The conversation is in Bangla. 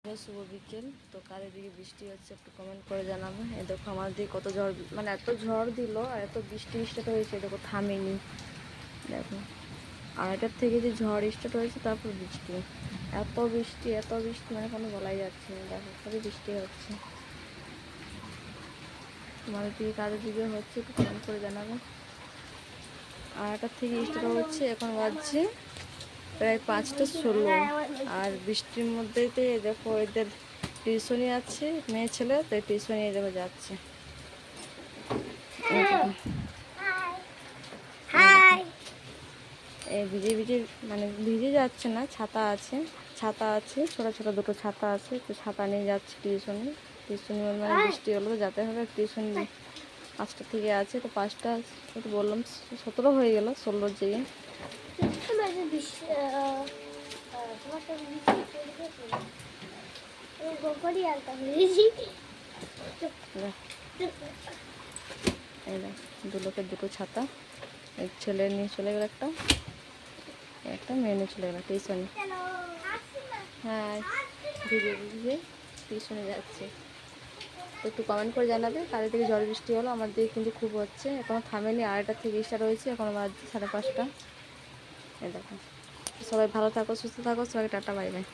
শুভ বিকেল। তো কারের দিকে বৃষ্টি হচ্ছে, একটু কমেন্ট করে জানাবে। এই দেখো আমার দিকে কত ঝড়, মানে এত ঝড় দিল আর এত বৃষ্টি স্টার্ট হয়েছে, দেখো থামেনি। দেখো আড়াইটার থেকে যে ঝড় স্টার্ট হয়েছে, তারপর বৃষ্টি, এত বৃষ্টি এত বৃষ্টি, মানে কোনো বলাই যাচ্ছে না। দেখো খালি বৃষ্টি হচ্ছে। তোমাদের দিকে কারের দিকে হচ্ছে, একটু কমেন্ট করে জানাবে। আড়াইটার থেকে স্টার্ট হচ্ছে, এখন বাজছে প্রায় 5টা 16। আর বৃষ্টির মধ্যেতে দেখো এদের টিউশনি আছে, মেয়ে ছেলে, তো টিউশনি দেখো যাচ্ছে। এই ভিজে ভিজে, মানে ভিজে যাচ্ছে না, ছাতা আছে, ছাতা আছে, ছোটো ছোটো দুটো ছাতা আছে, তো ছাতা নিয়ে যাচ্ছে টিউশনি। টিউশনি মানে বৃষ্টি হলো তো যেতে হবে। টিউশন 5টা থেকে আছে, তো 5টা, তো বললাম 17 হয়ে গেল, 16-র জায়গায়। এই দেখ দু লোকের দুটো ছাতা, এক ছেলে নিয়ে চলে গেল, একটা একটা মেয়ে নিয়ে চলে গেল টিউশনি। হ্যাঁ, ভিজে ভিজে টিউশনে যাচ্ছে। তো একটু কমেন্ট করে জানাবে কাদের দিকে ঝড় বৃষ্টি হলো। আমার দিকে কিন্তু খুব হচ্ছে, এখনও থামেনি। আড়াইটার থেকে স্টার্ট হয়েছে, এখনও বাজছে 5:30। এই দেখো, সবাই ভালো থাকো, সুস্থ থাকো, সবাইকে টাটা, বাই বাই।